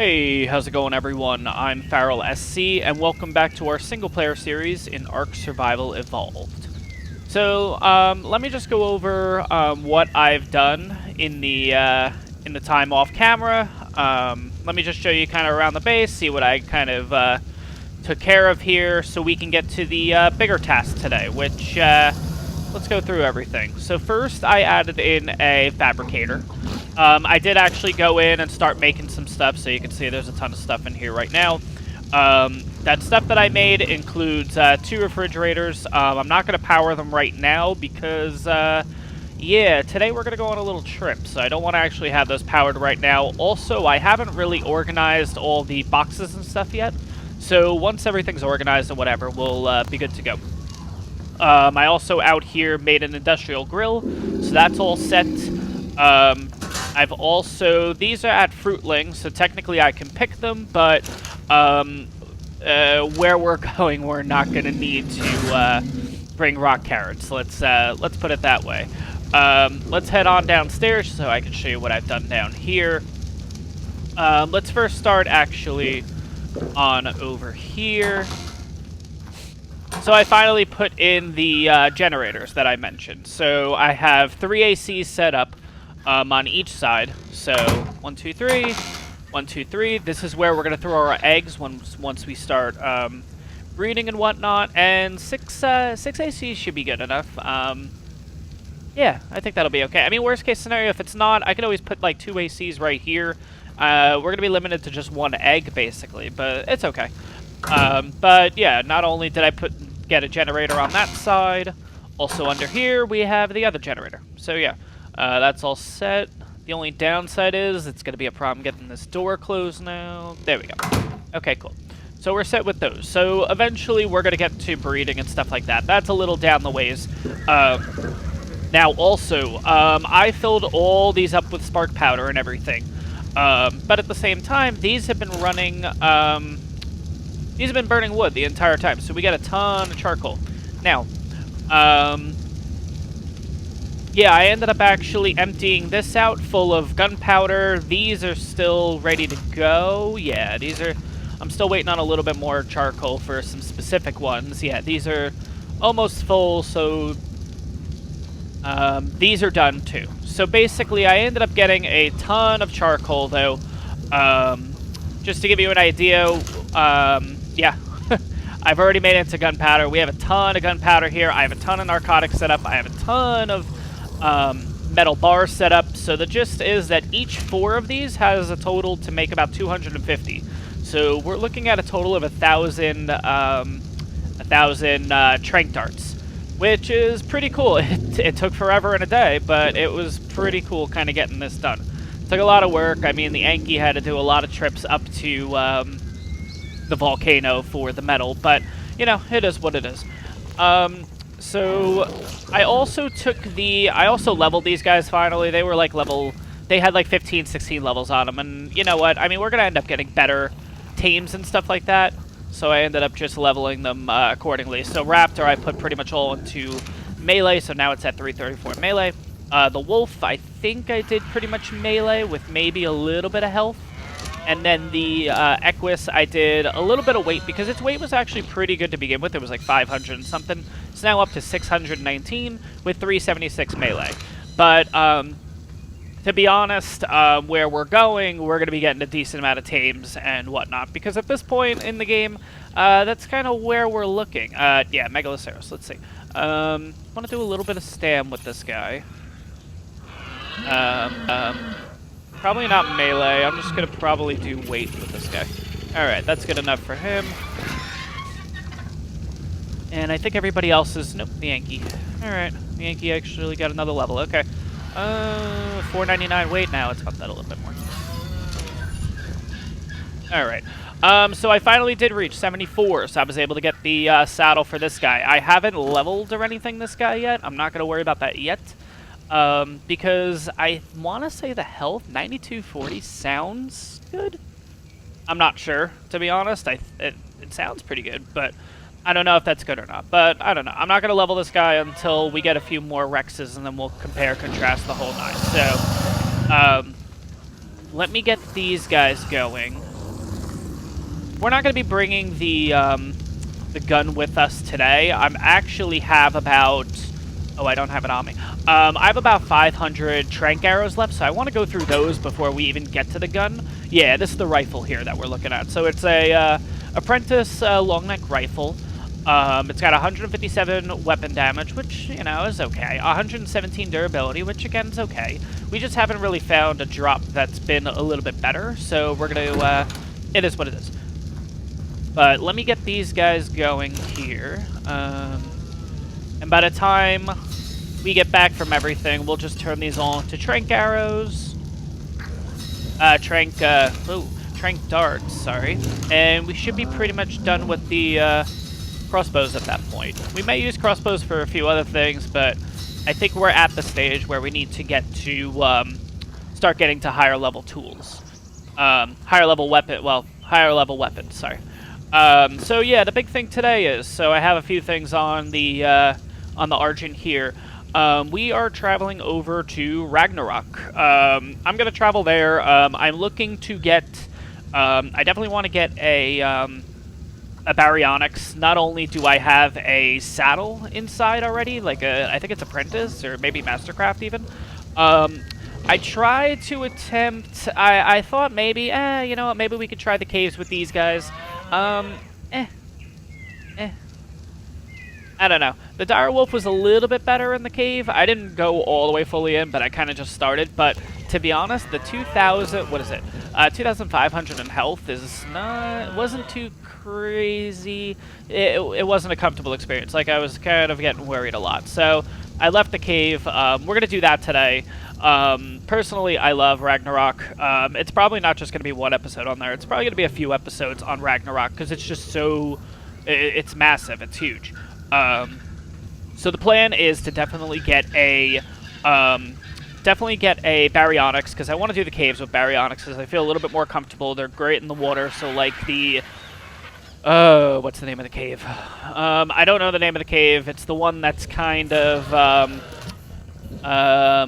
Hey, how's it going everyone? I'm Farrell SC, and welcome back to our single-player series in ARK Survival Evolved. So, let me just go over what I've done in the time off camera. Let me just show you kind of around the base, see what I kind of took care of here, so we can get to the bigger task today, which, let's go through everything. So first, I added in a fabricator. I did actually go in and start making some stuff, so you can see there's a ton of stuff in here right now. That stuff that I made includes 2 refrigerators. I'm not going to power them right now because, yeah, today we're going to go on a little trip, so I don't want to actually have those powered right now. Also, I haven't really organized all the boxes and stuff yet, so once everything's organized and whatever, we'll be good to go. I also out here made an industrial grill, so that's all set. I've also, these are at fruitlings, so technically I can pick them, but where we're going, we're not going to need to bring rock carrots. Let's put it that way. Let's head on downstairs so I can show you what I've done down here. Let's first start actually on over here. So I finally put in the generators that I mentioned. So I have 3 ACs set up on each side. So 1, 2, 3, 1, 2, 3. This is where we're gonna throw our eggs once we start breeding and whatnot. And 6 ACs should be good enough. Yeah, I think that'll be okay. I mean, worst case scenario, if it's not, I can always put like 2 ACs right here. We're gonna be limited to just 1 egg basically, but it's okay. But yeah, not only did I get a generator on that side, also under here we have the other generator. So yeah, that's all set. The only downside is it's going to be a problem getting this door closed now. There we go. Okay, cool. So we're set with those. So eventually we're going to get to breeding and stuff like that. That's a little down the ways. Now also, I filled all these up with spark powder and everything. But at the same time, these have been running... these have been burning wood the entire time, so we got a ton of charcoal. Now, yeah, I ended up actually emptying this out full of gunpowder. These are still ready to go. Yeah, these are... I'm still waiting on a little bit more charcoal for some specific ones. Yeah, these are almost full, so... these are done too. So basically, I ended up getting a ton of charcoal, though. Just to give you an idea, yeah, I've already made it into gunpowder. We have a ton of gunpowder here. I have a ton of narcotics set up. I have a ton of metal bars set up. So the gist is that each 4 of these has a total to make about 250. So we're looking at a total of 1,000 trank darts, which is pretty cool. It took forever and a day, but it was pretty cool kind of getting this done. It took a lot of work. I mean, the Anki had to do a lot of trips up to the volcano for the metal, but you know, it is what it is. So I also leveled these guys finally. They were like they had like 15, 16 levels on them, and you know what? I mean, we're gonna end up getting better tames and stuff like that, so I ended up just leveling them accordingly. So Raptor, I put pretty much all into melee, so now it's at 334 melee. The Wolf, I think I did pretty much melee with maybe a little bit of health. And then the Equus, I did a little bit of weight because its weight was actually pretty good to begin with. It was like 500 and something. It's now up to 619 with 376 melee. But to be honest, where we're going, we're going to be getting a decent amount of tames and whatnot. Because at this point in the game, that's kind of where we're looking. Yeah, Megaloceros, let's see. I want to do a little bit of stam with this guy. Probably not melee. I'm just going to probably do weight with this guy. Alright, that's good enough for him. And I think everybody else is... Nope, the Yankee. Alright, the Yankee actually got another level. Okay. 499 weight now. Let's bump that a little bit more. Alright. So I finally did reach 74, so I was able to get the saddle for this guy. I haven't leveled or anything this guy yet. I'm not going to worry about that yet. Because I want to say the health, 9240, sounds good. I'm not sure, to be honest. It sounds pretty good, but I don't know if that's good or not. But I don't know. I'm not going to level this guy until we get a few more Rexes, and then we'll compare, contrast the whole 9. So, let me get these guys going. we're not going to be bringing the gun with us today. I'm actually have about... Oh, I don't have it on me. I have about 500 trank arrows left, so I want to go through those before we even get to the gun. Yeah, this is the rifle here that we're looking at. So it's a apprentice long neck rifle. It's got 157 weapon damage, which, you know, is okay. 117 durability, which, again, is okay. We just haven't really found a drop that's been a little bit better, so we're going to... it is what it is. But let me get these guys going here. And by the time we get back from everything, we'll just turn these all into trank arrows. Trank darts, sorry. And we should be pretty much done with the crossbows at that point. We may use crossbows for a few other things, but I think we're at the stage where we need to get to start getting to higher level tools. Higher level weapons, sorry. So yeah, the big thing today is, so I have a few things on the Argent here. We are traveling over to Ragnarok. I'm going to travel there. I'm looking to get... I definitely want to get a Baryonyx. Not only do I have a saddle inside already, like I think it's Apprentice, or maybe Mastercraft even. I tried to attempt... I thought maybe, you know what, maybe we could try the caves with these guys. I don't know. The Direwolf was a little bit better in the cave. I didn't go all the way fully in, but I kind of just started. But to be honest, the 2,000, what is it? 2,500 in health is not, wasn't too crazy. It wasn't a comfortable experience. Like, I was kind of getting worried a lot. So I left the cave. We're going to do that today. Personally, I love Ragnarok. It's probably not just going to be one episode on there. It's probably going to be a few episodes on Ragnarok because it's just so, it's massive. It's huge. So the plan is to definitely get a Baryonyx, because I want to do the caves with Baryonyx because I feel a little bit more comfortable. They're great in the water, so like the... what's the name of the cave? I don't know the name of the cave. It's the one that's kind of... oh, I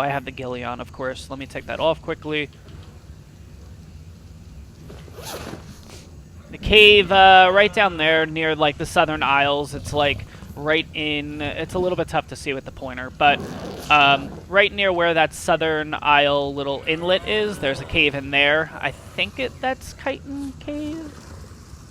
have the ghillie on, of course. Let me take that off quickly. The cave, right down there near, like, the Southern Isles. It's, like, right in... It's a little bit tough to see with the pointer, but right near where that Southern Isle little inlet is, there's a cave in there. I think that's Chitin Cave?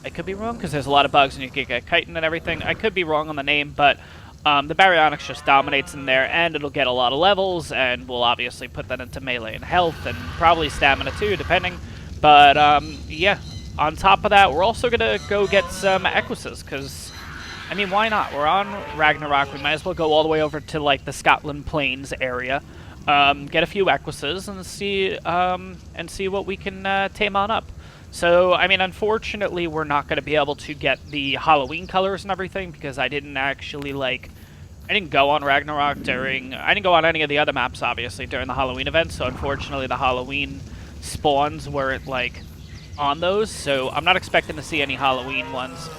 I could be wrong, because there's a lot of bugs and you can get chitin and everything. I could be wrong on the name, but the Baryonyx just dominates in there, and it'll get a lot of levels, and we'll obviously put that into melee and health, and probably stamina too, depending. But, yeah. On top of that, we're also going to go get some Equises, because, I mean, why not? We're on Ragnarok. We might as well go all the way over to, like, the Scotland Plains area, get a few Equises, and see what we can tame on up. So, I mean, unfortunately, we're not going to be able to get the Halloween colors and everything, because I didn't actually, like... I didn't go on Ragnarok during... I didn't go on any of the other maps, obviously, during the Halloween event, so unfortunately the Halloween spawns weren't, like... on those, so I'm not expecting to see any Halloween ones.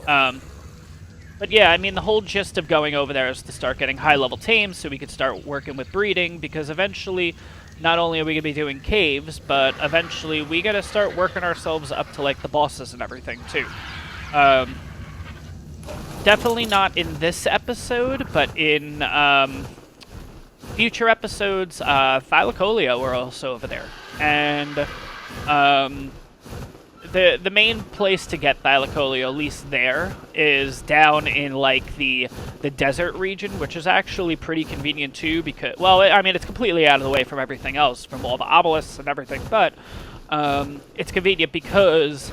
But yeah, I mean, the whole gist of going over there is to start getting high-level tames so we could start working with breeding, because eventually, not only are we going to be doing caves, but eventually we got to start working ourselves up to, like, the bosses and everything, too. Definitely not in this episode, but in future episodes, Thylacoleo are also over there. And the main place to get Thylacoleo, at least there, is down in, like, the desert region, which is actually pretty convenient, too, because, well, I mean, it's completely out of the way from everything else, from all the obelisks and everything, but it's convenient because,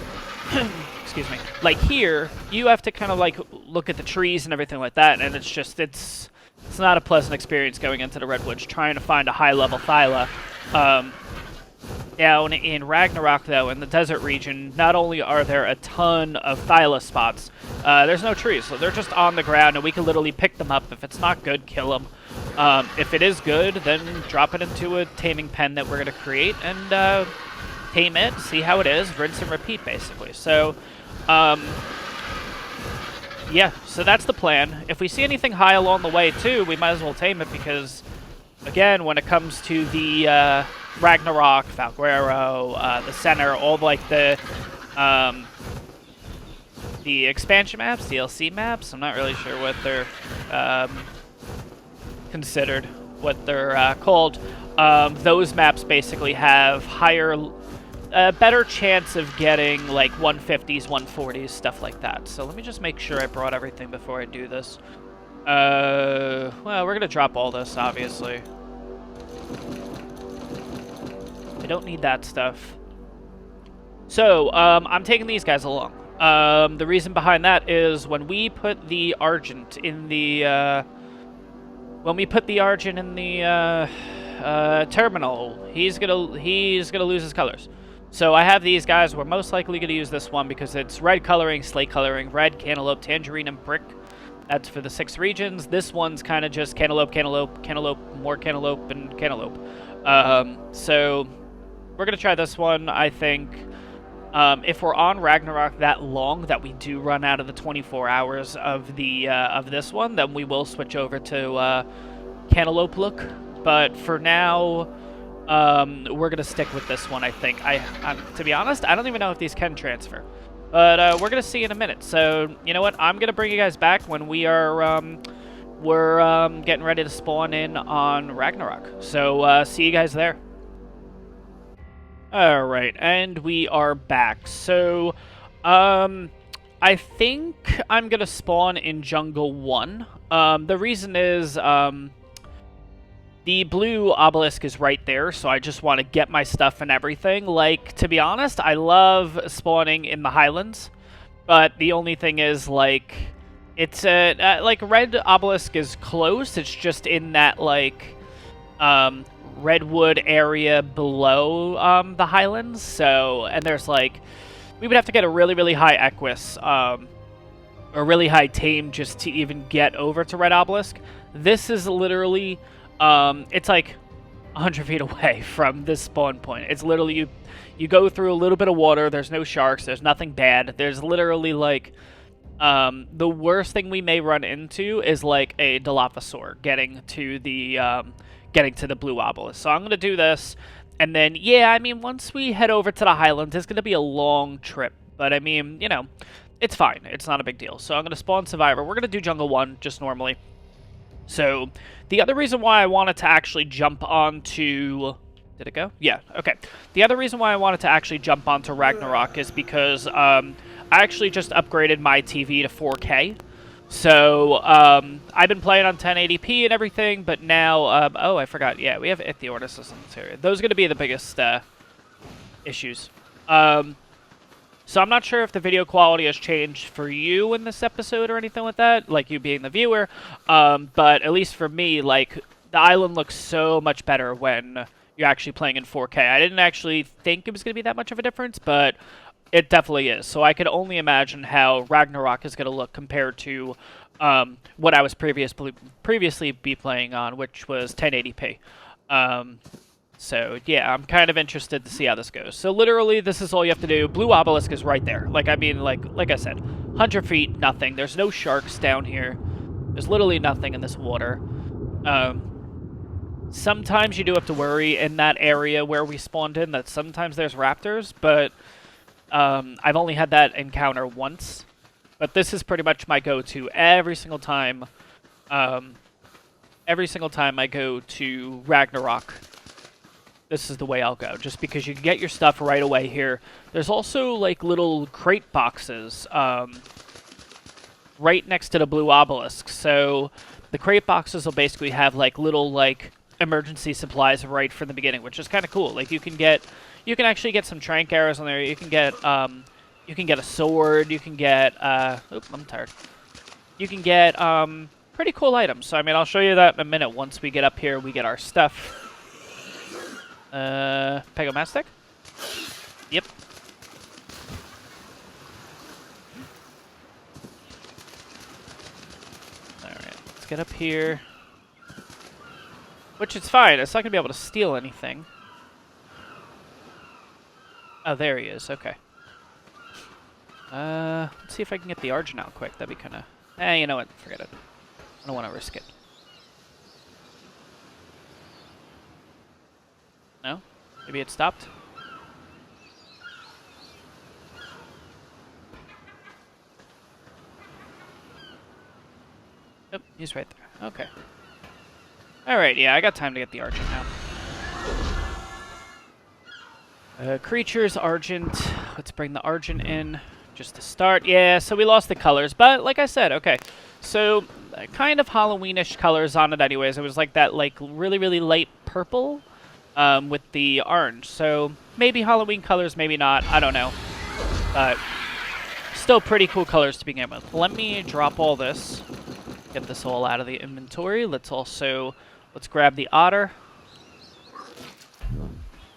excuse me, like here, you have to kind of, like, look at the trees and everything like that, and it's just, it's not a pleasant experience going into the Redwoods, trying to find a high-level Thyla. Down in Ragnarok, though, in the desert region, not only are there a ton of Thyla spots, there's no trees, so they're just on the ground, and we can literally pick them up. If it's not good, kill them. If it is good, then drop it into a taming pen that we're going to create, and tame it, see how it is, rinse and repeat, basically. So, yeah, so that's the plan. If we see anything high along the way, too, we might as well tame it, because, again, when it comes to the... Ragnarok, Valguero, the center, all like the The expansion maps, DLC maps, I'm not really sure what they're considered, what they're called. Those maps basically have a better chance of getting like 150s, 140s, stuff like that. So let me just make sure I brought everything before I do this. Well, we're gonna drop all this, obviously. I don't need that stuff. So, I'm taking these guys along. The reason behind that is when we put the Argent in the, terminal, he's gonna lose his colors. So I have these guys. We're most likely gonna use this one because it's red coloring, slate coloring, red, cantaloupe, tangerine, and brick. That's for the 6 regions. This one's kind of just cantaloupe, cantaloupe, cantaloupe, more cantaloupe, and cantaloupe. So we're gonna try this one, I think. If we're on Ragnarok that long that we do run out of the 24 hours of the of this one, then we will switch over to cantaloupe look. But for now, we're gonna stick with this one. I think. To be honest, I don't even know if these can transfer, but we're gonna see in a minute. So you know what? I'm gonna bring you guys back when we are getting ready to spawn in on Ragnarok. So see you guys there. Alright, and we are back. So, I think I'm gonna spawn in Jungle 1. The reason is, the blue obelisk is right there, so I just want to get my stuff and everything. Like, to be honest, I love spawning in the Highlands, but the only thing is, like, it's like, red obelisk is close, it's just in that, like, redwood area below the Highlands. So, and there's like, we would have to get a really high Equus or really high Tame just to even get over to Red Obelisk. This is literally it's like 100 feet away from this spawn point. It's literally you go through a little bit of water. There's no sharks, there's nothing bad. There's literally like the worst thing we may run into is like a Dilophosaur getting to the blue obelisk. So I'm going to do this, and then, yeah, I mean, once we head over to the Highlands, it's going to be a long trip, but I mean, you know, it's fine. It's not a big deal. So I'm going to spawn Survivor. We're going to do Jungle 1, just normally. So, the other reason why I wanted to actually jump onto... Did it go? Yeah, okay. The other reason why I wanted to actually jump onto Ragnarok is because, I actually just upgraded my TV to 4K. So, I've been playing on 1080p and everything, but now, oh, I forgot, yeah, we have Ichthyornis systems here. Those are going to be the biggest, issues. So I'm not sure if the video quality has changed for you in this episode or anything like that, like you being the viewer, but at least for me, like, the island looks so much better when you're actually playing in 4K. I didn't actually think it was going to be that much of a difference, but it definitely is. So I could only imagine how Ragnarok is going to look compared to what I was previously be playing on, which was 1080p. So yeah, I'm kind of interested to see how this goes. So literally, this is all you have to do. Blue obelisk is right there. Like, I mean, like I said, 100 feet, nothing. There's no sharks down here. There's literally nothing in this water. Sometimes you do have to worry in that area where we spawned in that sometimes there's raptors, but I've only had that encounter once. But this is pretty much my go-to every single time. Every single time I go to Ragnarok, this is the way I'll go, just because you can get your stuff right away here. There's also, like, little crate boxes right next to the blue obelisk. So the crate boxes will basically have, like, little, like, emergency supplies right from the beginning, which is kind of cool. Like, you can actually get some trank arrows on there. You can get a sword. You can get, oops, I'm tired. You can get, pretty cool items. So, I mean, I'll show you that in a minute. Once we get up here, we get our stuff. Pegomastic? Yep. Alright, let's get up here. Which is fine, it's not gonna be able to steal anything. Oh, there he is, okay. Let's see if I can get the Argent out quick, that'd be kinda... you know what, forget it. I don't wanna risk it. No? Maybe it stopped? Yep, he's right there. Okay. Alright, yeah, I got time to get the Argent now. Creatures, Argent. Let's bring the Argent in just to start. Yeah, so we lost the colors, but like I said, okay. So, kind of Halloweenish colors on it anyways. It was like that, like, really, really light purple with the orange. So, maybe Halloween colors, maybe not. I don't know. But still pretty cool colors to begin with. Let me drop all this. Get this all out of the inventory. Let's grab the otter.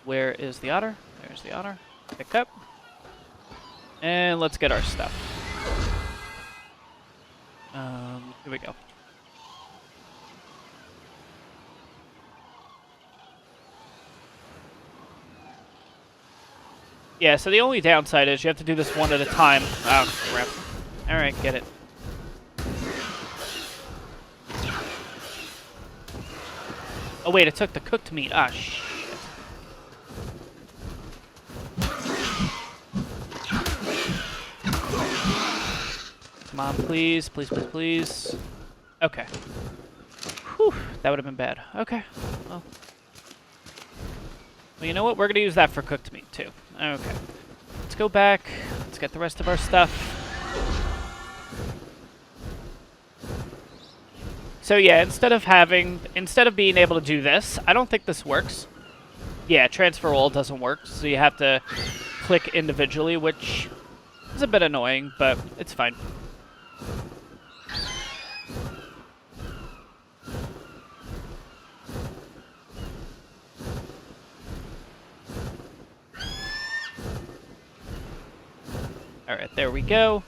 Where is the otter? There's the otter. Pick up. And let's get our stuff. Here we go. Yeah, so the only downside is you have to do this one at a time. Oh, crap. Alright, get it. Oh, wait, it took the cooked meat. Ah, shit. Come on, please. Please, please, please. Okay. Whew, that would have been bad. Okay. Well, you know what? We're going to use that for cooked meat, too. Okay. Let's go back. Let's get the rest of our stuff. So yeah, instead of being able to do this, I don't think this works. Yeah, transfer all doesn't work, so you have to click individually, which is a bit annoying, but it's fine. Alright, there we go.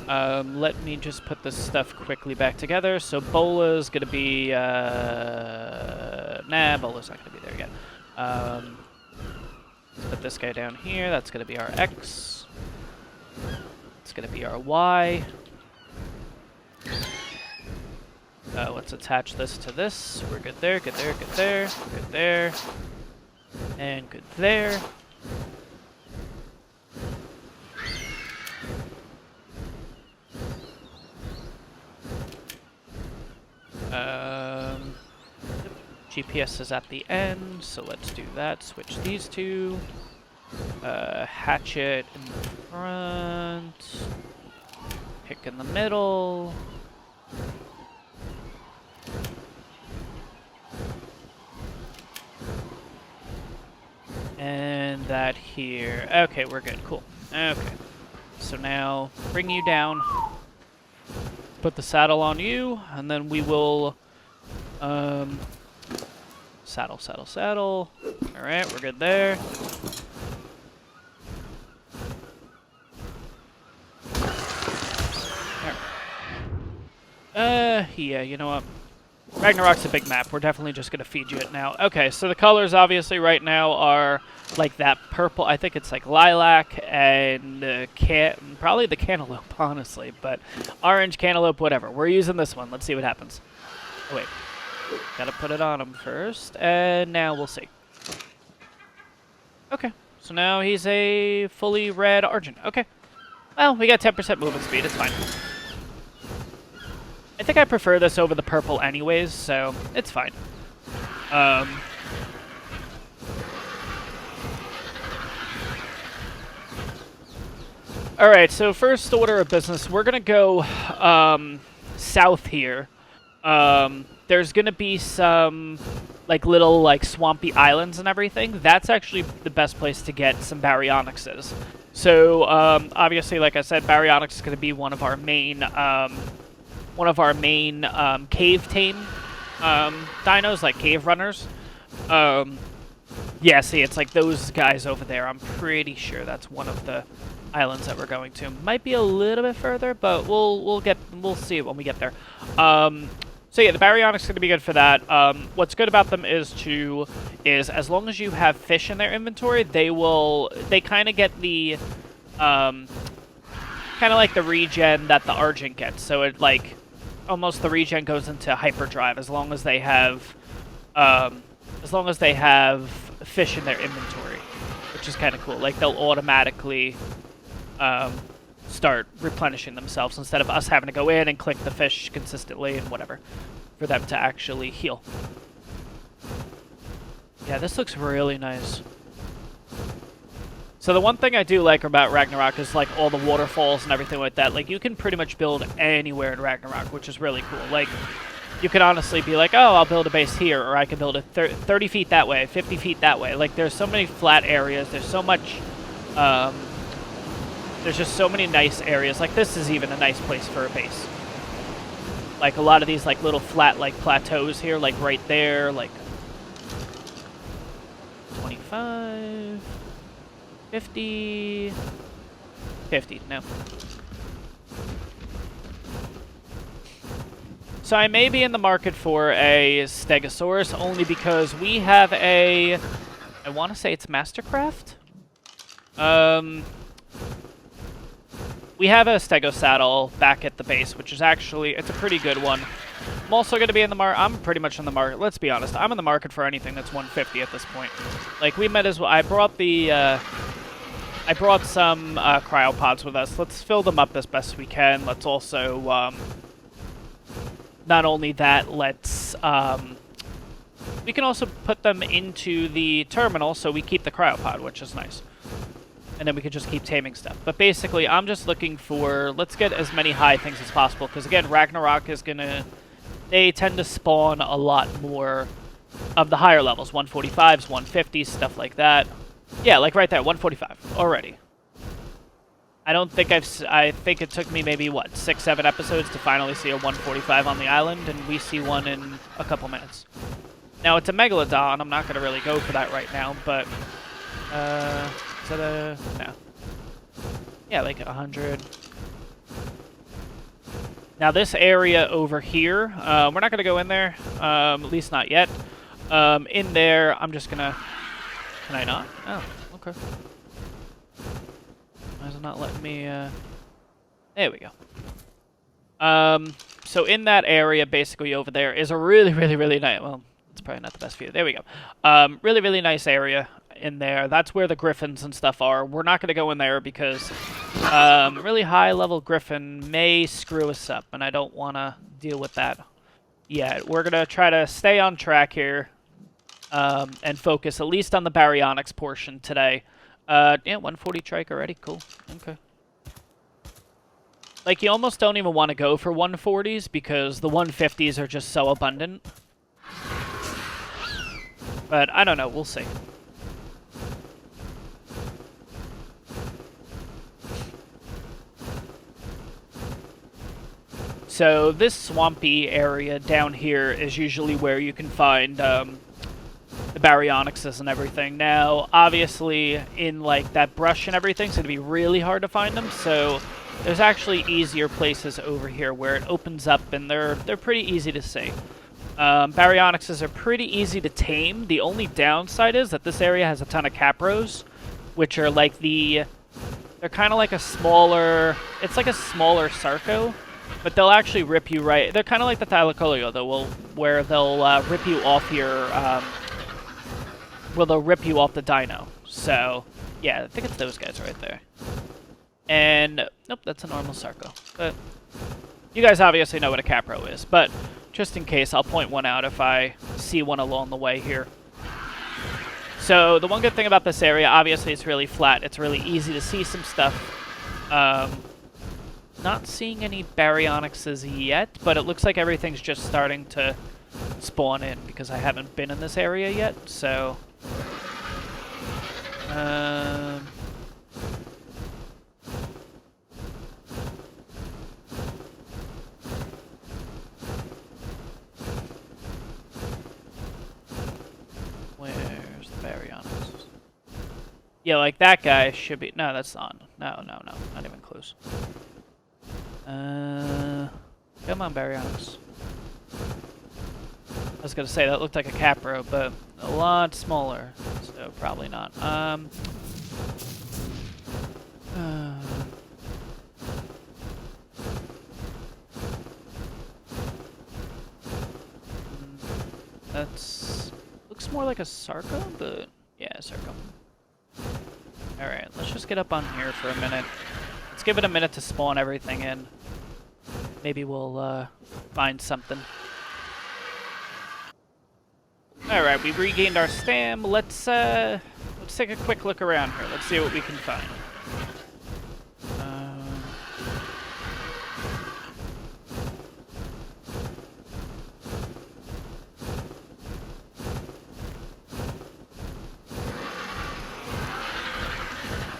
Let me just put this stuff quickly back together. So Bola's gonna be, nah, Bola's not gonna be there yet. Let's put this guy down here. That's gonna be our X. It's gonna be our Y. Let's attach this to this. We're good there, good there, good there, good there, and good there. GPS is at the end, so let's do that. Switch these two. Hatchet in the front. Pick in the middle. And that here. Okay, we're good. Cool. Okay. So now, bring you down. Put the saddle on you, and then we will... Saddle, saddle, saddle. Alright, we're good there. Yeah, you know what? Ragnarok's a big map. We're definitely just going to feed you it now. Okay, so the colors obviously right now are like that purple. I think it's like lilac and probably the cantaloupe, honestly. But orange, cantaloupe, whatever. We're using this one. Let's see what happens. Oh, wait. Gotta put it on him first. And now we'll see. Okay, so now he's a fully red Argent. Okay. Well, we got 10% movement speed. It's fine. I think I prefer this over the purple anyways, so it's fine. Alright, so first order of business, we're going to go south here. There's going to be some like little like swampy islands and everything. That's actually the best place to get some Baryonyxes. So obviously, like I said, Baryonyx is going to be one of our main cave tame dinos, like cave runners. Yeah, see, it's like those guys over there. I'm pretty sure that's one of the islands that we're going to. Might be a little bit further, but we'll see it when we get there. So yeah, the Baryonyx is going to be good for that. What's good about them is as long as you have fish in their inventory, they kind of get the kind of like the regen that the Argent gets. So it like almost the regen goes into hyperdrive as long as they have fish in their inventory, which is kind of cool. Like they'll automatically start replenishing themselves instead of us having to go in and click the fish consistently and whatever for them to actually heal. Yeah, this looks really nice. So the one thing I do like about Ragnarok is like all the waterfalls and everything like that. Like you can pretty much build anywhere in Ragnarok, which is really cool. Like you could honestly be like, oh, I'll build a base here, or I could build it 30 feet that way, 50 feet that way. Like there's so many flat areas. There's so much, there's just so many nice areas. Like this is even a nice place for a base. Like a lot of these like little flat like plateaus here, like right there, like 25, 50, 50, no. So I may be in the market for a Stegosaurus only because we have a, I want to say it's Mastercraft. We have a Stego saddle back at the base, which is actually, it's a pretty good one. I'm also going to be in the market, I'm pretty much in the market, let's be honest, I'm in the market for anything that's 150 at this point. Like, we might as well, I brought some cryopods with us. Let's fill them up as best we can. Let's also, not only that, let's, we can also put them into the terminal so we keep the cryopod, which is nice. And then we can just keep taming stuff. But basically, I'm just looking for, let's get as many high things as possible. Because again, Ragnarok is going to, they tend to spawn a lot more of the higher levels. 145s, 150s, stuff like that. Yeah, like right there, 145 already. I don't think I think it took me maybe, what, 6, 7 episodes to finally see a 145 on the island. And we see one in a couple minutes. Now, it's a Megalodon. I'm not going to really go for that right now, but... Is that a... no. Yeah, like 100. Now this area over here, we're not going to go in there, at least not yet. In there, I'm just going to... Can I not? Oh, okay. Why is it not letting me... There we go. So in that area, basically over there, is a really, really, really nice... Well, it's probably not the best view. There we go. Really, really nice area in there. That's where the griffins and stuff are. We're not going to go in there because really high level griffin may screw us up, and I don't want to deal with that yet. We're going to try to stay on track here and focus at least on the Baryonyx portion today. Yeah, 140 trike already. Cool. Okay. Like, you almost don't even want to go for 140s because the 150s are just so abundant. But I don't know. We'll see. So this swampy area down here is usually where you can find the Baryonyxes and everything. Now, obviously, in like that brush and everything, it's going to be really hard to find them. So there's actually easier places over here where it opens up, and they're pretty easy to see. Baryonyxes are pretty easy to tame. The only downside is that this area has a ton of capros, which are like they're kind of like a smaller, it's like a smaller Sarco. But they'll actually rip you right. They're kind of like the Thylacoleo, though, where they'll rip you off your. Well, they'll rip you off the dino. So, yeah, I think it's those guys right there. And nope, that's a normal Sarco. But you guys obviously know what a Capro is. But just in case, I'll point one out if I see one along the way here. So the one good thing about this area, obviously, it's really flat. It's really easy to see some stuff. Not seeing any Baryonyxes yet, but it looks like everything's just starting to spawn in because I haven't been in this area yet, so... Where's the Baryonyx? Yeah, like that guy should be... No, that's on. No, not even close. Come on, Baryonyx. I was gonna say that looked like a Capro, but a lot smaller, so probably not. That's looks more like a Sarco, but yeah, Sarco. All right, let's just get up on here for a minute. Let's give it a minute to spawn everything in. Maybe we'll find something. Alright, we've regained our stam. Let's take a quick look around here. Let's see what we can find.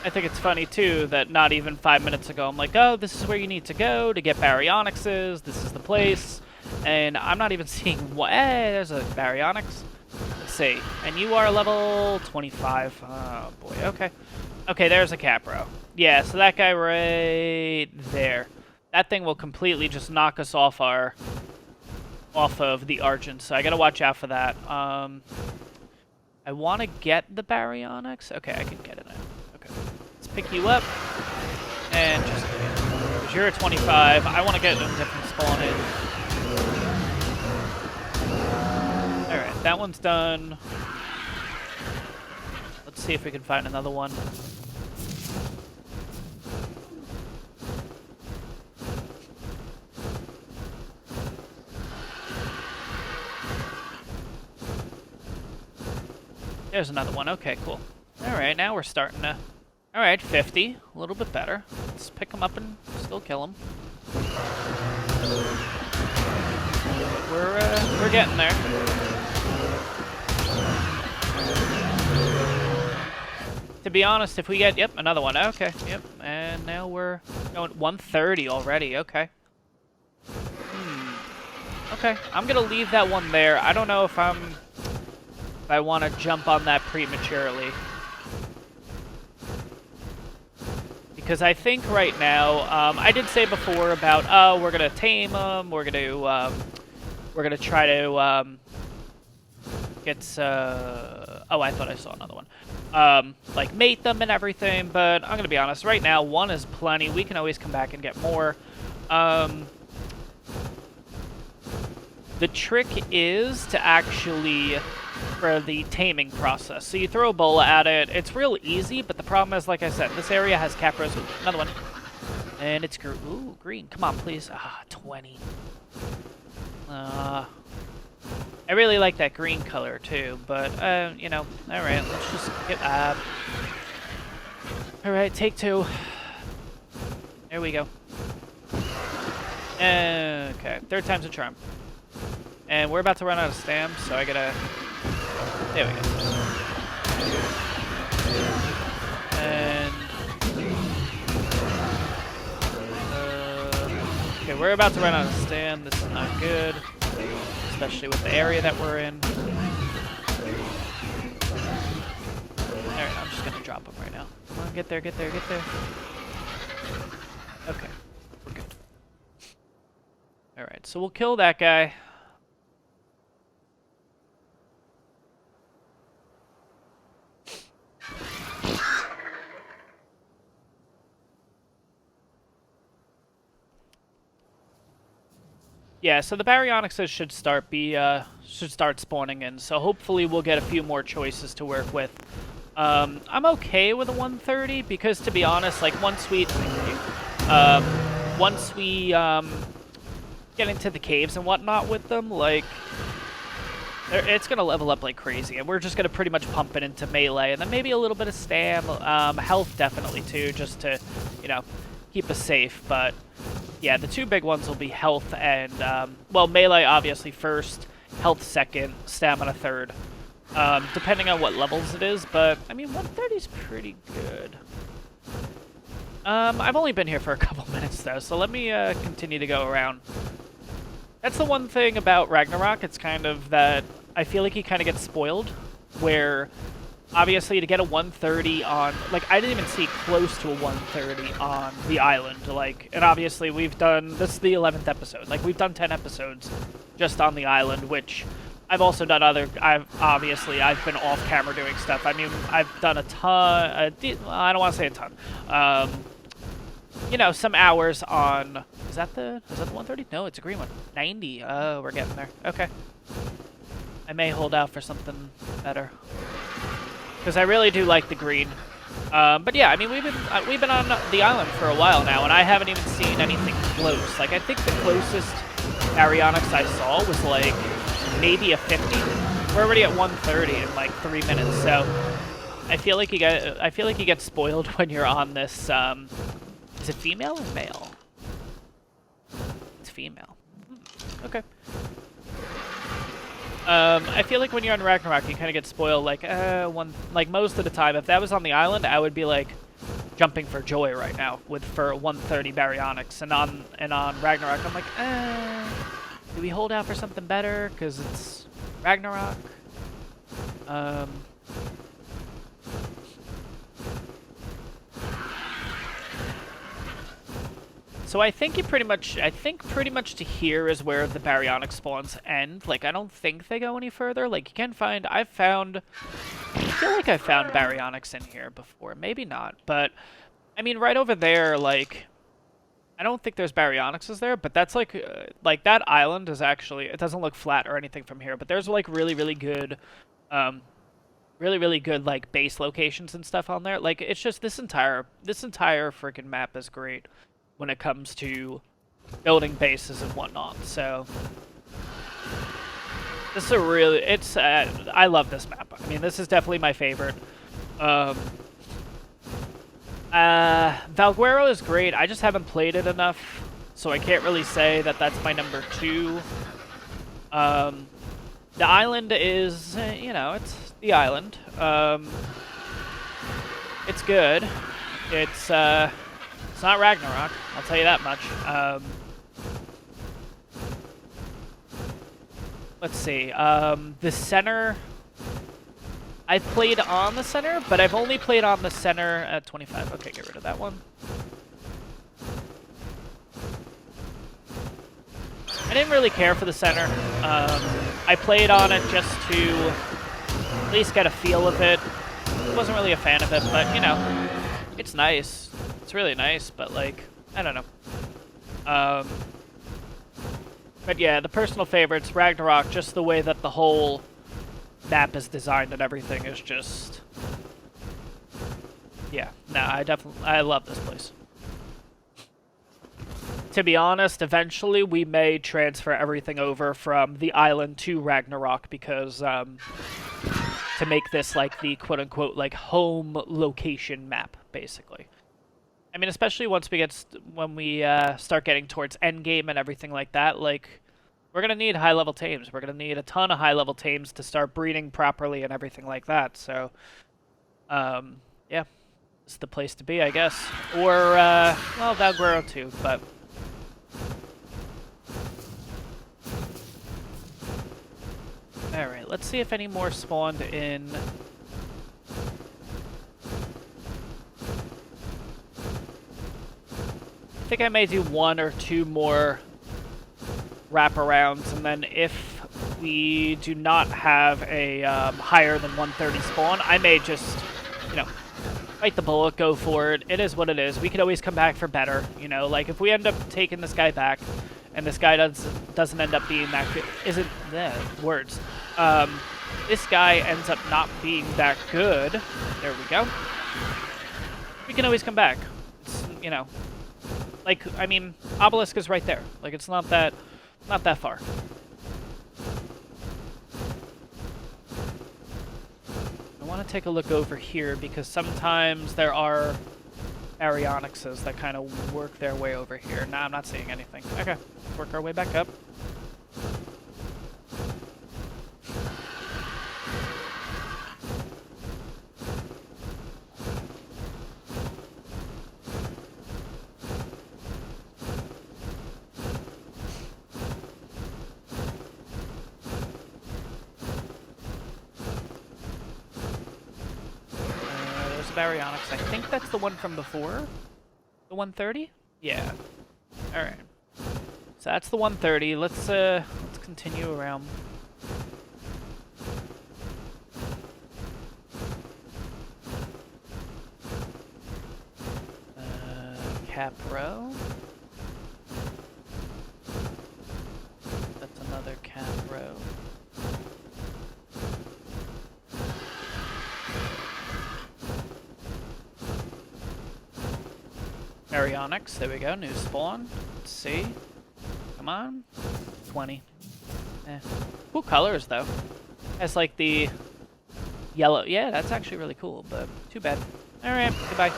I think it's funny, too, that not even 5 minutes ago, I'm like, oh, this is where you need to go to get Baryonyxes. This is the place. And I'm not even seeing what... Hey, there's a Baryonyx. Let's see. And you are level 25. Oh, boy. Okay. Okay, there's a Capro. Yeah, so that guy right there. That thing will completely just knock us off of the Argent, so I gotta watch out for that. I want to get the Baryonyx. Okay, I can get it now. Okay. Let's pick you up. And just... Because you're a 25. I want to get a different spawn in. Alright, that one's done. Let's see if we can find another one. There's another one. Okay, cool. Alright, now we're starting to... Alright, 50. A little bit better. Let's pick them up and still kill them. We're getting there. To be honest, if we get... Yep, another one. Okay, yep. And now we're going 130 already. Okay. Okay, I'm going to leave that one there. I don't know if I want to jump on that prematurely. Because I think right now, I did say before about, oh, we're going to tame them, we're going to try to get, oh, I thought I saw another one. Like, mate them and everything, but I'm going to be honest, right now, one is plenty. We can always come back and get more. The trick is to actually... for the taming process. So you throw a bola at it. It's real easy, but the problem is, like I said, this area has Capros. Ooh, another one. And it's green. Come on, please. Ah, 20. I really like that green color, too, but, you know, alright, let's just get... alright, take two. There we go. Okay, third time's a charm. And we're about to run out of stam, so I gotta... There we go. And... okay, we're about to run out of stam. This is not good. Especially with the area that we're in. Alright, I'm just gonna drop them right now. Come on, get there, get there, get there. Okay, we're good. Alright, so we'll kill that guy. Yeah, so the Baryonyxes should start spawning in, so hopefully we'll get a few more choices to work with. I'm okay with a 130 because, to be honest, like once we get into the caves and whatnot with them, like it's gonna level up like crazy, and we're just gonna pretty much pump it into melee, and then maybe a little bit of stam, health definitely too, just to keep us safe, but. Yeah, the two big ones will be health and, well, melee obviously first, health second, stamina third, depending on what levels it is, but, I mean, 130 is pretty good. I've only been here for a couple minutes, though, so let me continue to go around. That's the one thing about Ragnarok, it's kind of that I feel like he kind of gets spoiled, where... Obviously, to get a 130 on... Like, I didn't even see close to a 130 on the island. Like, and obviously, we've done... This is the 11th episode. Like, we've done 10 episodes just on the island, which I've also done other... I've been off-camera doing stuff. I mean, I've done a ton... I don't want to say a ton. You know, some hours on... Is that the 130? No, it's a green one. 90. Oh, we're getting there. Okay. I may hold out for something better. Because I really do like the green. But yeah, I mean, we've been on the island for a while now, and I haven't even seen anything close. Like, I think the closest Baryonyx I saw was like maybe a 50. We're already at 130 in like 3 minutes, so I feel like you get spoiled when you're on this. Is it female or male? It's female. Okay. I feel like when you're on Ragnarok, you kind of get spoiled, like, most of the time. If that was on the island, I would be, like, jumping for joy right now for 130 Baryonyx. And on Ragnarok, I'm like, do we hold out for something better? Because it's Ragnarok. So I think pretty much to here is where the Baryonyx spawns end. Like, I don't think they go any further. Like, you can find, I feel like I found Baryonyx in here before. Maybe not, but, I mean, right over there, like, I don't think there's Baryonyxes there, but that's, like, that island is actually, it doesn't look flat or anything from here, but there's, like, really, really good, like, base locations and stuff on there. Like, it's just, this entire freaking map is great when it comes to building bases and whatnot. So this is I love this map. I mean, this is definitely my favorite. Valguero is great. I just haven't played it enough, so I can't really say that that's my number 2. The island is, it's the island. It's good. It's not Ragnarok, I'll tell you that much. Let's see. The center, I played on the center, but I've only played on the center at 25. Okay, get rid of that one. I didn't really care for the center. I played on it just to at least get a feel of it. Wasn't really a fan of it, but, it's nice. It's really nice, but, like, I don't know. But yeah, the personal favorites, Ragnarok, just the way that the whole map is designed and everything is just... Yeah, I love this place. To be honest, eventually we may transfer everything over from the island to Ragnarok because, to make this, like, the quote-unquote, like, home location map, basically. I mean, especially when we start getting towards endgame and everything like that, like, we're going to need high-level tames. We're going to need a ton of high-level tames to start breeding properly and everything like that, so, yeah, it's the place to be, I guess. Or, well, Valguero too, but... Alright, let's see if any more spawned in... I think I may do 1 or 2 more wraparounds, and then if we do not have a higher than 130 spawn, I may just, bite the bullet, go for it. It is what it is. We could always come back for better, like if we end up taking this guy back, and this guy doesn't end up being that good, words. This guy ends up not being that good. There we go. We can always come back. It's, like, I mean, Obelisk is right there. Like, it's not that far. I want to take a look over here because sometimes there are Baryonyxes that kind of work their way over here. Nah, I'm not seeing anything. Okay, let's work our way back up. Baryonyx. I think that's the one from before. The 130? Yeah. Alright. So that's the 130. Let's continue around. Capro. That's another Capro. Baryonyx, there we go, new spawn. Let's see. Come on. 20. Eh. Cool colors, though. Has like the yellow. Yeah, that's actually really cool, but too bad. Alright, goodbye.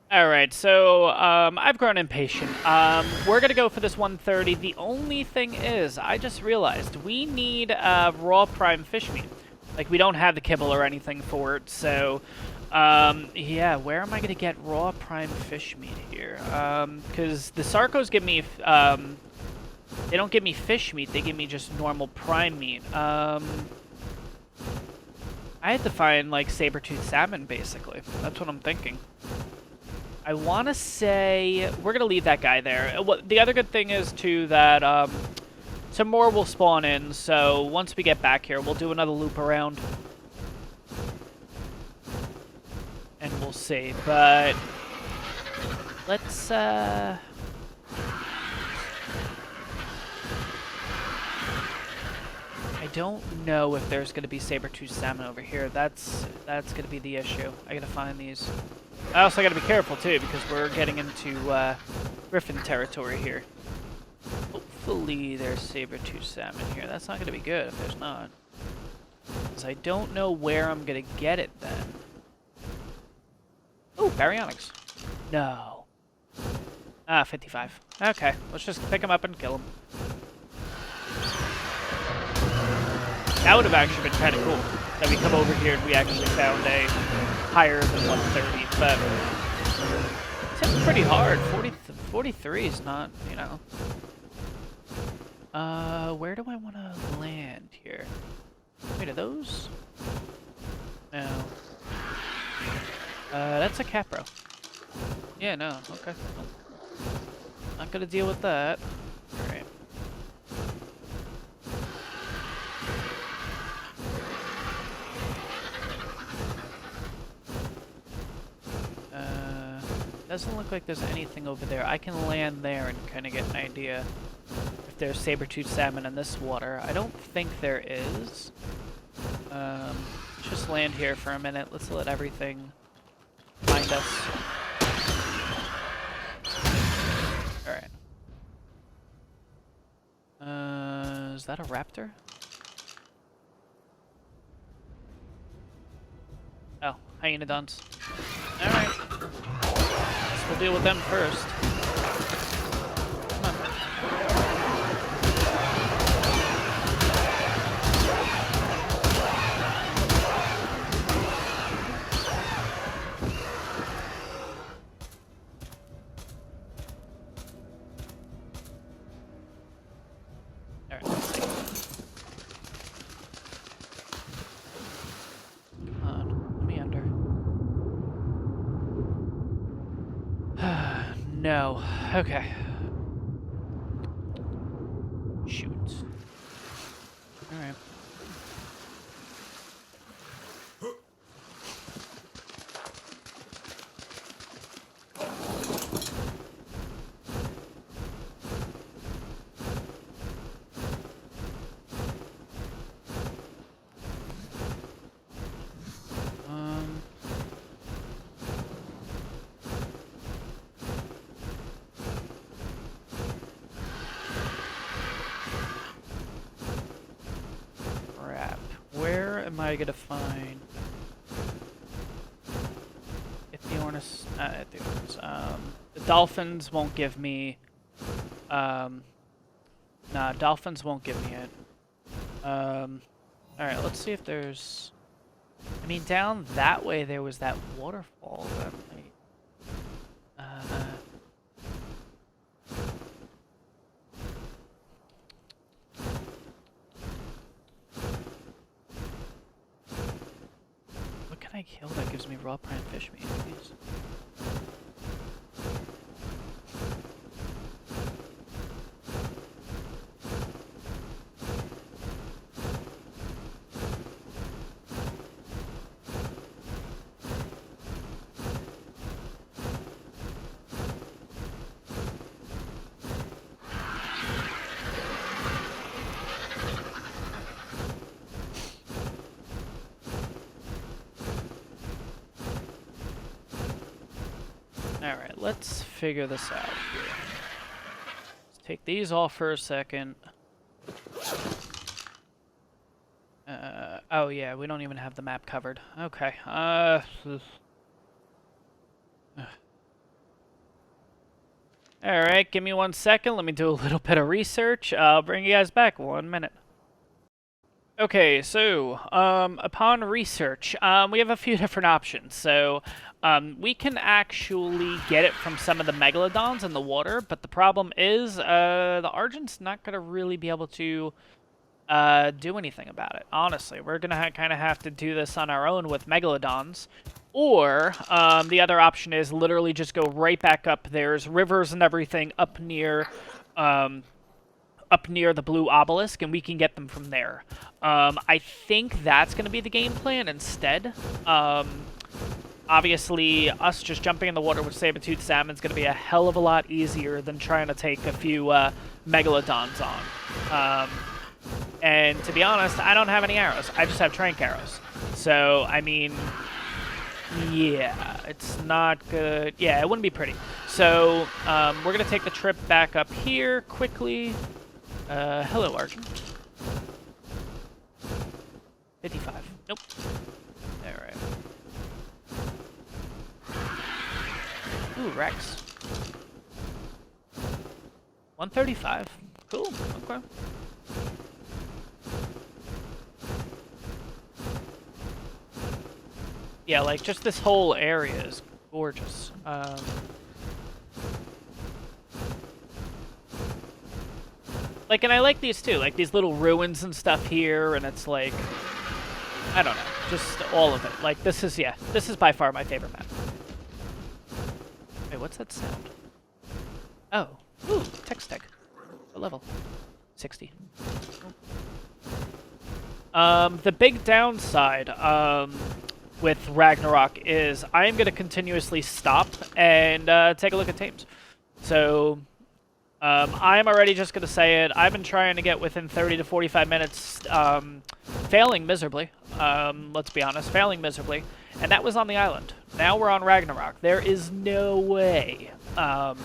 Alright, so I've grown impatient. We're going to go for this 130. The only thing is, I just realized, we need raw prime fish meat. Like, we don't have the kibble or anything for it, so... yeah, where am I going to get raw prime fish meat here? Because the Sarcos give me... they don't give me fish meat, they give me just normal prime meat. I had to find, like, saber-toothed salmon, basically. That's what I'm thinking. I want to say we're going to leave that guy there. The other good thing is, too, that some more will spawn in. So once we get back here, we'll do another loop around. And we'll see. But let's... I don't know if there's going to be saber-toothed salmon over here. That's going to be the issue. I got to find these. I also got to be careful, too, because we're getting into griffin territory here. Hopefully there's saber-toothed salmon here. That's not going to be good if there's not. Because I don't know where I'm going to get it, then. Oh, Baryonyx. No. Ah, 55. Okay, let's just pick him up and kill him. That would have actually been kind of cool. That we come over here and we actually found a higher than 130, but it's hit pretty hard. 43 is not, you know. Where do I want to land here? Wait, are those? No. That's a capro. Yeah, no, okay. Not gonna deal with that. Alright. Doesn't look like there's anything over there. I can land there and kind of get an idea if there's saber-toothed salmon in this water. I don't think there is. Let's just land here for a minute. Let's let everything find us. Alright. Is that a raptor? Oh, hyenodons. Alright. We'll deal with them first. Come on. Alright, let's see. Come on, let me under. No. Okay. Shoot. Alright. Am I gonna find the dolphins won't give me nah, dolphins won't give me it. Alright, let's see if there's I mean, down that way there was that waterfall that what can I kill that gives me raw prime fish meat, please? Alright, let's figure this out here. Let's take these off for a second. Oh yeah, we don't even have the map covered. Okay, Alright, give me 1 second. Let me do a little bit of research. I'll bring you guys back 1 minute. Okay, so, upon research, we have a few different options. So, we can actually get it from some of the megalodons in the water, but the problem is, the Argent's not going to really be able to, do anything about it, honestly. We're going to kind of have to do this on our own with megalodons. Or, the other option is literally just go right back up. There's rivers and everything up near the blue obelisk, and we can get them from there. I think that's going to be the game plan instead. Obviously, us just jumping in the water with saber-toothed salmon is going to be a hell of a lot easier than trying to take a few megalodons on. And to be honest, I don't have any arrows. I just have trank arrows. So, I mean, yeah, it's not good. Yeah, it wouldn't be pretty. So, we're going to take the trip back up here quickly. Hello, Argent. 55. Nope. Alright. Ooh, Rex. 135. Cool. Okay. Yeah, like, just this whole area is gorgeous. Like, and I like these too, like these little ruins and stuff here, and it's like, I don't know, just all of it. Like, this is, yeah, this is by far my favorite map. Wait, what's that sound? Oh, ooh, text tech. What level? 60. The big downside, with Ragnarok is I'm going to continuously stop and take a look at tames. So, I'm already just going to say it. I've been trying to get within 30 to 45 minutes, failing miserably. Let's be honest, failing miserably. And that was on the island. Now we're on Ragnarok. There is no way I'm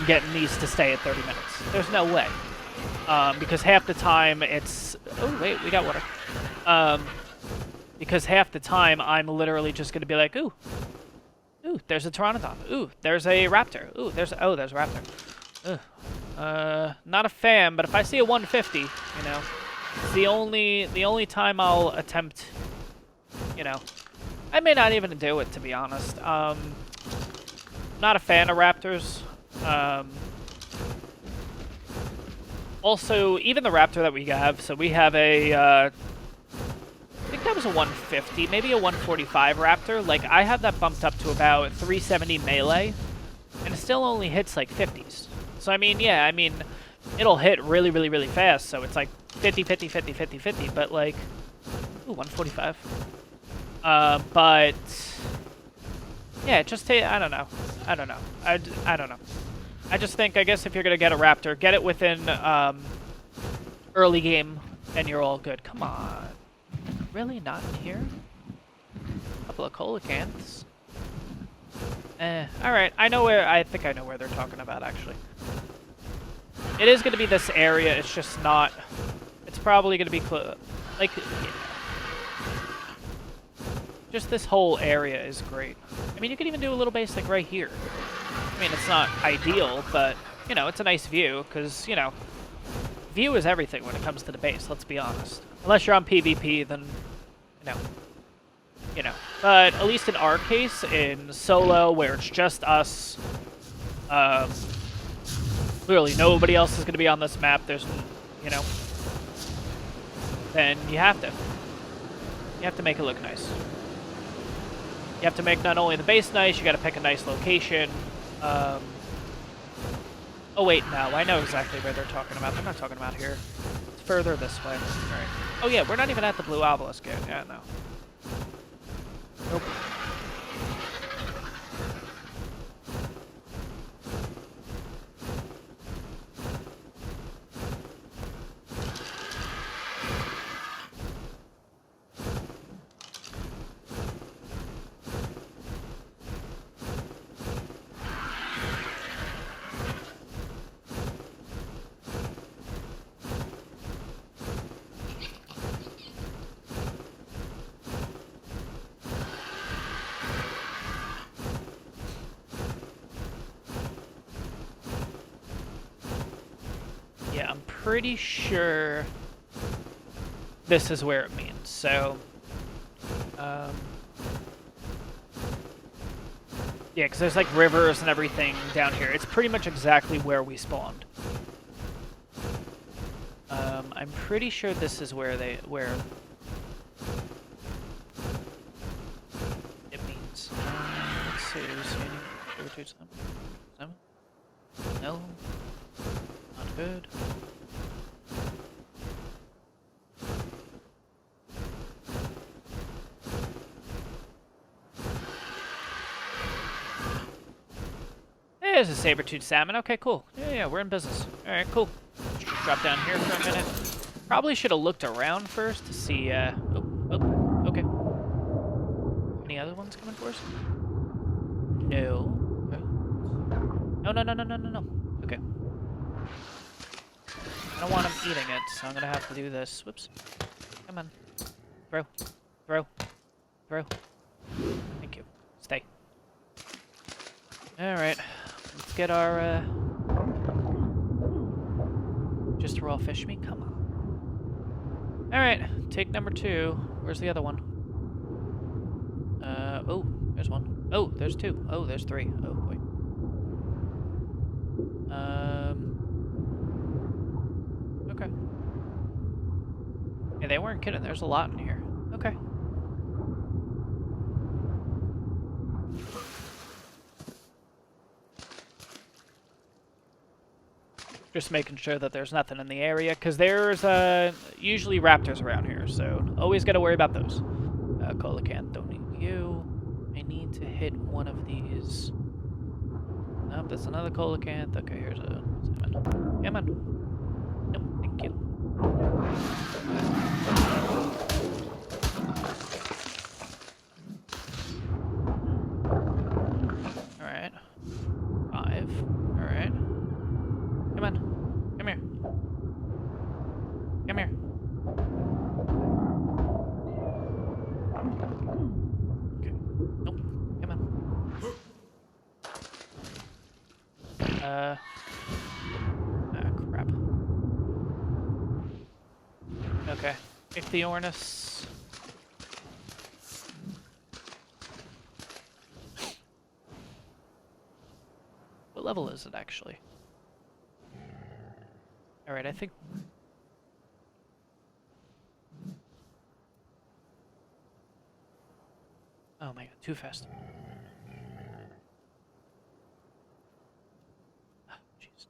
getting these to stay at 30 minutes. There's no way. Because half the time it's... Oh, wait, we got water. Because half the time I'm literally just going to be like, ooh, there's a pteranodon. Ooh, there's a raptor. Ooh, there's a raptor. Not a fan, but if I see a 150, you know, it's the only time I'll attempt, you know, I may not even do it, to be honest. Not a fan of raptors. Also, even the raptor that we have, so we have a, I think that was a 150, maybe a 145 raptor. Like, I have that bumped up to about 370 melee, and it still only hits like 50s. So, I mean, yeah, I mean, it'll hit really, really, really fast. So it's like 50, 50, 50, 50, 50. But like, ooh, 145. But yeah, just I don't know. I don't know. I don't know. I just think, I guess if you're going to get a raptor, get it within early game and you're all good. Come on. Really? Not in here? A couple of coelacanths. Alright. I think I know where they're talking about, actually. It is going to be this area. It's just not... It's probably going to be... Like... Yeah. Just this whole area is great. I mean, you could even do a little base like right here. I mean, it's not ideal, but, you know, it's a nice view, because, you know, view is everything when it comes to the base, let's be honest. Unless you're on PvP, then, you know, you know. But at least in our case, in solo, where it's just us, clearly nobody else is going to be on this map, there's, you know, then you have to. You have to make it look nice. You have to make not only the base nice, you got to pick a nice location. Oh wait, no, I know exactly where they're talking about. They're not talking about here. It's further this way. All right. Oh yeah, we're not even at the Blue Obelisk yet. Yeah, no. Nope. Yeah, I'm pretty sure this is where it means. So, yeah, because there's like rivers and everything down here. It's pretty much exactly where we spawned. I'm pretty sure this is where it means. Let's see. No. Not good. There's a saber-toothed salmon. Okay, cool. Yeah, we're in business. Alright, cool. Let's just drop down here for a minute. Probably should have looked around first to see, oh, okay. Any other ones coming for us? No. Okay. No. Okay. I don't want him eating it, so I'm gonna have to do this. Whoops. Come on. Throw. Thank you. Stay. Alright. Let's get our, just raw fish meat? Come on. Alright. Take number 2. Where's the other one? Oh. There's one. Oh, there's 2. Oh, there's 3. Oh, boy. Okay. Yeah, they weren't kidding. There's a lot in here. Okay. Just making sure that there's nothing in the area, because there's usually raptors around here, so always got to worry about those. Coelacanth, don't need you. I need to hit one of these. Nope, that's another coelacanth. Okay, here's a salmon. Come on. Nope, thank you. Alright. 5. Alright. Come on. Come here. Come here. Okay. Nope. Come on. Crap. Okay. Ichthyornis. What level is it, actually? Alright, I think... Oh my god, too fast. Oh, jeez.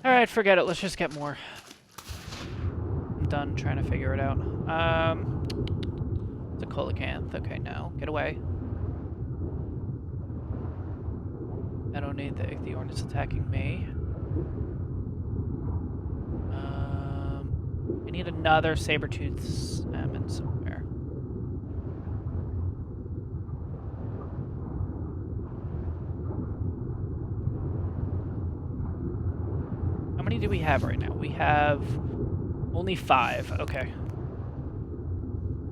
Alright, forget it. Let's just get more. I'm done trying to figure it out. It's a coelacanth. Okay, now. Get away. I don't need the Ichthyornis attacking me. I need another saber-toothed salmon somewhere. How many do we have right now? We have only 5. Okay.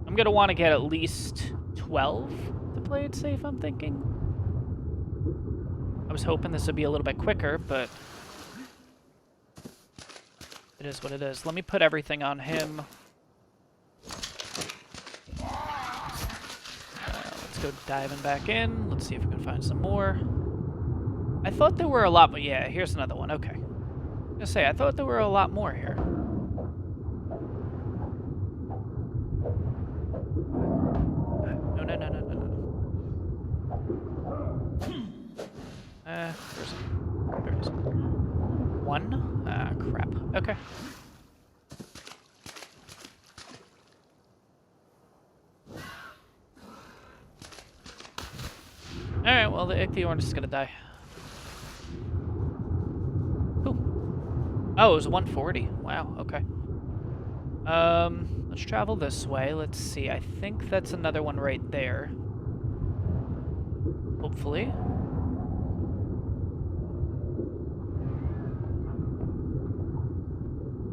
I'm gonna want to get at least 12 to play it safe, I'm thinking. I was hoping this would be a little bit quicker, but... It is what it is. Let me put everything on him. Let's go diving back in. Let's see if we can find some more. I thought there were a lot, but yeah, here's another one. Okay. I was gonna say, I thought there were a lot more here. No, no, no, no, no, no. There it is. One? Ah, crap. Okay. Alright, well, the ichthyornis is gonna die. Ooh. Oh, it was 140. Wow, okay. Let's travel this way. Let's see. I think that's another one right there. Hopefully.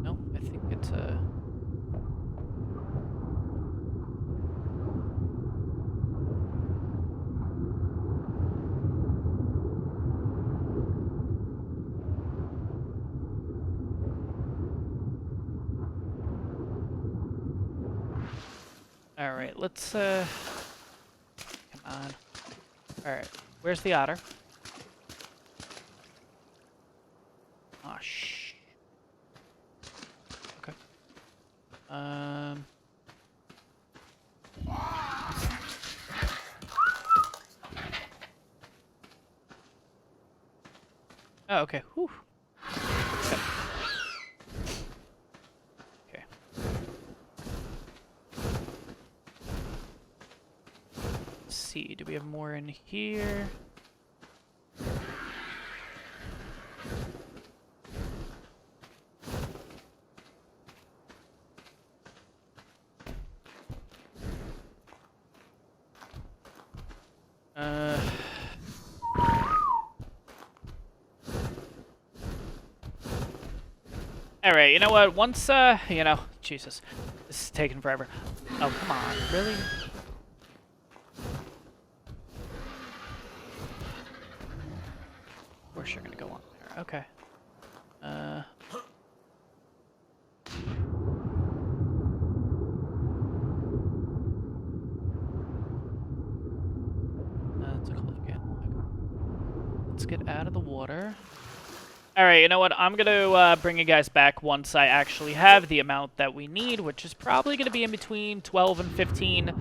No, I think it's a... Alright, let's, come on. Alright, where's the otter? Aw, shh. Okay. Oh, okay. Whew. Okay. Okay. Let's see. Do we have more in here? Alright, you know what? Once, you know, Jesus. This is taking forever. Oh, come on. Really? Of course you're gonna go on there. Okay. That's a cliff again. Let's get out of the water. Alright, you know what? I'm going to bring you guys back once I actually have the amount that we need, which is probably going to be in between 12 and 15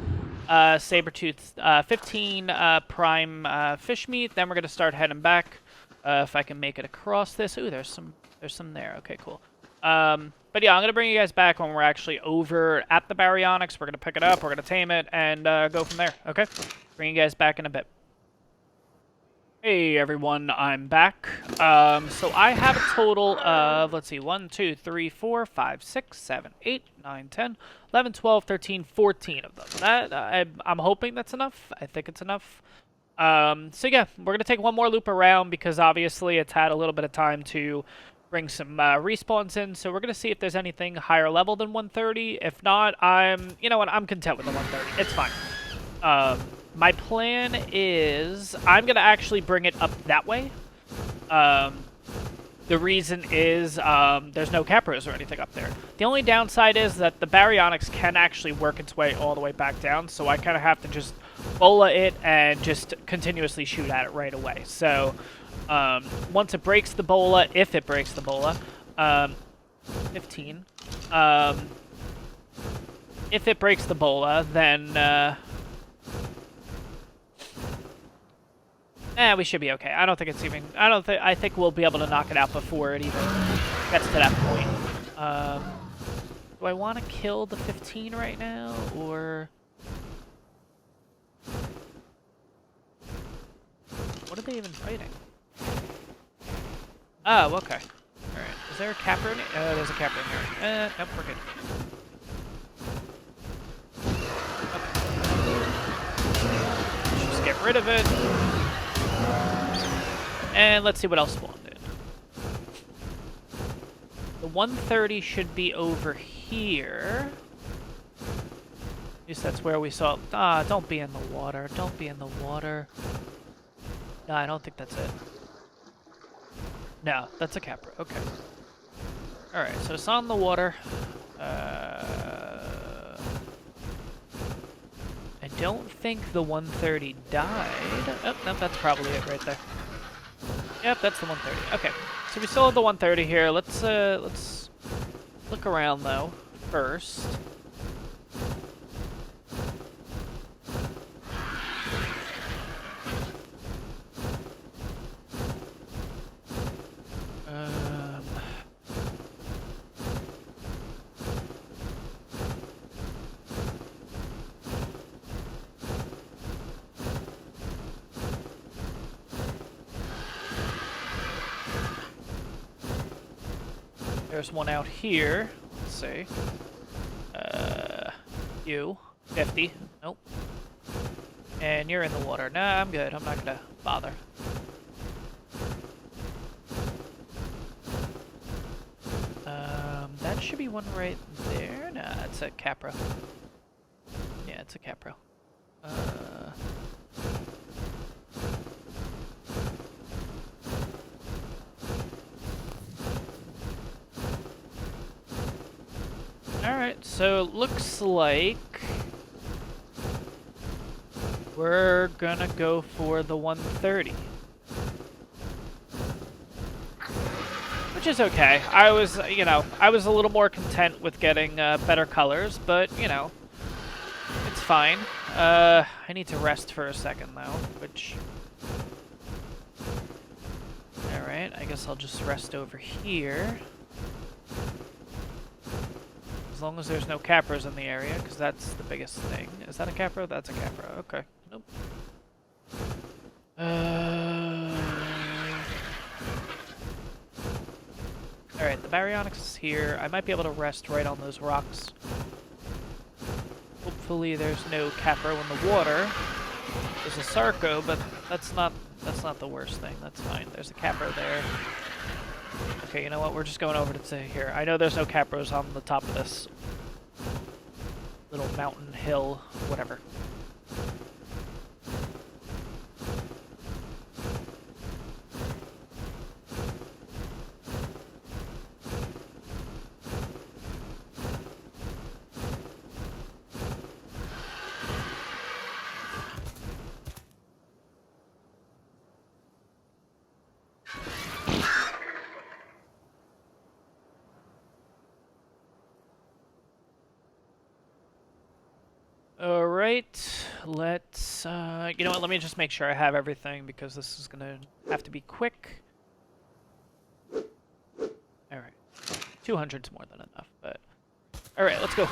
saber-tooth, 15 prime fish meat. Then we're going to start heading back. If I can make it across this. Ooh, there's some there. Okay, cool. But yeah, I'm going to bring you guys back when we're actually over at the Baryonyx. We're going to pick it up, we're going to tame it, and go from there. Okay? Bring you guys back in a bit. Hey everyone, I'm back. So I have a total of, let's see, 1, 2, 3, 4, 5, 6, 7, 8, 9, 10, 11, 12, 13, 14 of them. That I'm hoping that's enough. I think it's enough. So yeah, we're going to take one more loop around because obviously it's had a little bit of time to bring some respawns in. So we're going to see if there's anything higher level than 130. If not, you know what, I'm content with the 130. It's fine. My plan is I'm going to actually bring it up that way. The reason is there's no capros or anything up there. The only downside is that the Baryonyx can actually work its way all the way back down, so I kind of have to just bola it and just continuously shoot at it right away. So once it breaks the bola, if it breaks the bola, 15, if it breaks the bola, then... we should be okay. I don't think it's even... I think we'll be able to knock it out before it even gets to that point. Do I want to kill the 15 right now, or... What are they even fighting? Oh, okay. Alright. Is there a capper in it? There's a capper in here. Nope, we're good. Okay. Just get rid of it. And let's see what else spawned in. The 130 should be over here. At least that's where we saw... Ah, don't be in the water. Don't be in the water. No, I don't think that's it. No, that's a capra. Okay. Alright, so it's on the water. I don't think the 130 died. Oh, no, that's probably it right there. Yep, that's the 130. Okay, so we still have the 130 here. Let's look around though first. There's one out here. Let's see. You. 50. Nope. And you're in the water. Nah, I'm good. I'm not gonna bother. That should be one right there. Nah, it's a capro. Yeah, it's a capro. Alright, so it looks like we're gonna go for the 130. Which is okay. I was a little more content with getting better colors, but, it's fine. I need to rest for a second, though, which... Alright, I guess I'll just rest over here. As long as there's no capros in the area, because that's the biggest thing. Is that a capro? That's a capro. Okay. Nope. Alright, the Baryonyx is here. I might be able to rest right on those rocks. Hopefully there's no capro in the water. There's a Sarco, but that's not the worst thing. That's fine. There's a capro there. Okay, you know what? We're just going over to here. I know there's no capros on the top of this little mountain hill, whatever. Alright, let's, you know what, let me just make sure I have everything, because this is gonna have to be quick. Alright, 200's more than enough, but... Alright, let's go.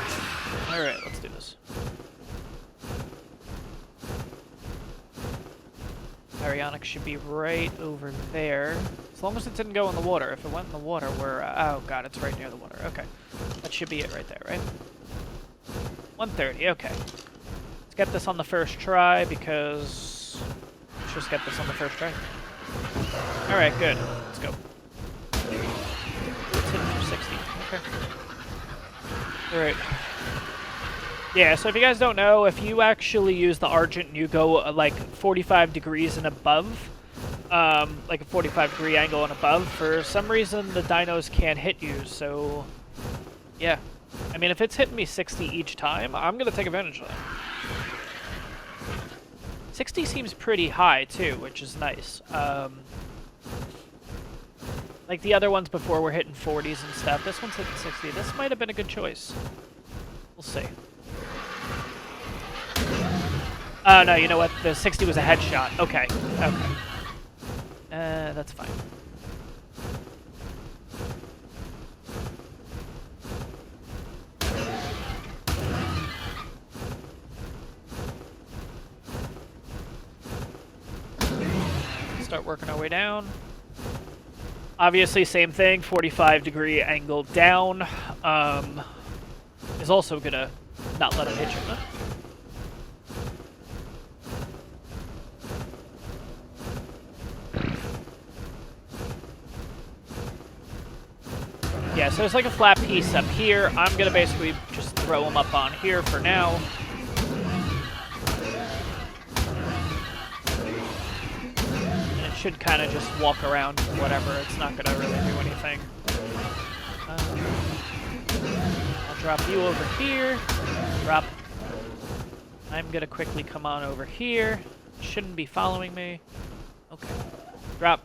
Alright, let's do this. Baryonyx should be right over there. As long as it didn't go in the water. If it went in the water, we're, oh god, it's right near the water. Okay, that should be it right there, right? 130, okay. Let's get this on the first try, because... Let's just get this on the first try. Alright, good. Let's go. It's hitting for 60. Okay. Alright. Yeah, so if you guys don't know, if you actually use the Argent and you go, like, 45 degrees and above, like a 45-degree angle and above, for some reason the dinos can't hit you, so... Yeah. I mean, if it's hitting me 60 each time, I'm going to take advantage of that. 60 seems pretty high, too, which is nice. Like the other ones before were hitting 40s and stuff. This one's hitting 60. This might have been a good choice. We'll see. Oh, no, you know what? The 60 was a headshot. Okay. Okay. That's fine. Start working our way down. Obviously, same thing, 45-degree angle down is also gonna not let him hit you. Yeah, so it's like a flat piece up here. I'm gonna basically just throw him up on here for now. Should kind of just walk around, whatever. It's not going to really do anything. I'll drop you over here. Drop. I'm gonna quickly come on over here. Shouldn't be following me. Okay. Drop.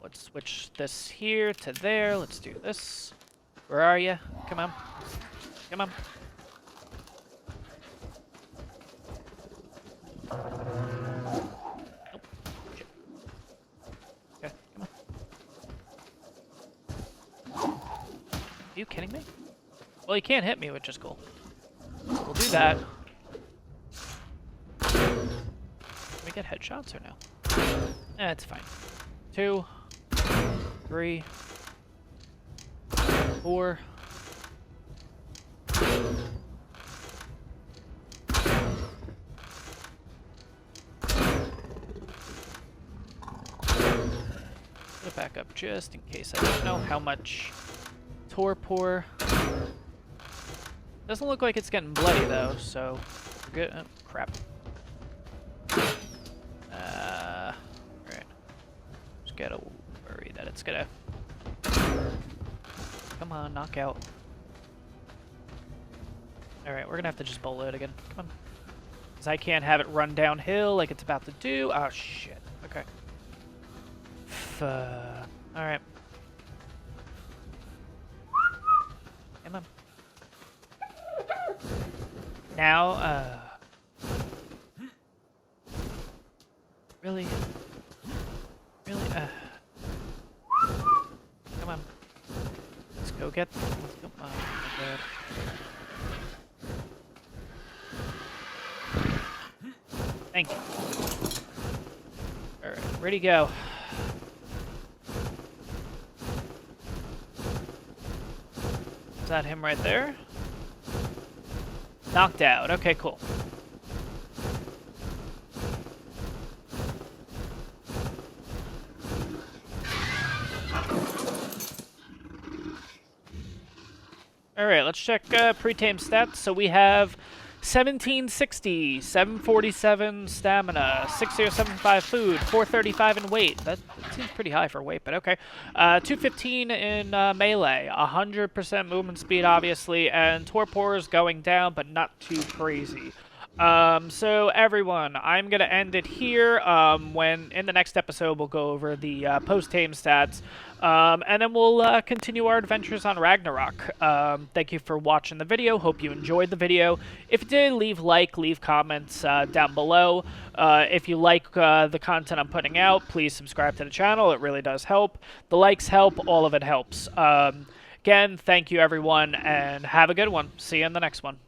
Let's switch this here to there. Let's do this. Where are you? Come on. Come on. Nope. Shit. Okay, come on. Are you kidding me? Well, he can't hit me, which is cool. We'll do that. Can we get headshots or no? It's fine. 2, 3, 4. Put it back up just in case. I don't know how much torpor. Doesn't look like it's getting bloody though, so we're good. Oh, crap. Alright. Just gotta worry that it's gonna. Come on, knock out. Alright, we're gonna have to just bowl it again. Come on. Because I can't have it run downhill like it's about to do. Oh, shit. Okay. Alright. Come on. Now, Really? Really? Come on. Let's go get... Let's go... Oh, my God. Thank you. Alright, where'd he go? Is that him right there? Knocked out. Okay, cool. Alright, let's check pre-tame stats. So we have 1760, 747 stamina, 6075 food, 435 in weight. That seems pretty high for weight, but okay. 215 in melee, 100% movement speed, obviously, and torpor is going down, but not too crazy. So everyone, I'm gonna end it here. When in the next episode we'll go over the post-tame stats, and then we'll continue our adventures on Ragnarok. Thank you for watching the video. Hope you enjoyed the video. If you did, leave comments down below. If you like the content I'm putting out, please subscribe to the channel. It really does help. The likes help. All of it helps. Again, thank you everyone, and have a good one. See you in the next one.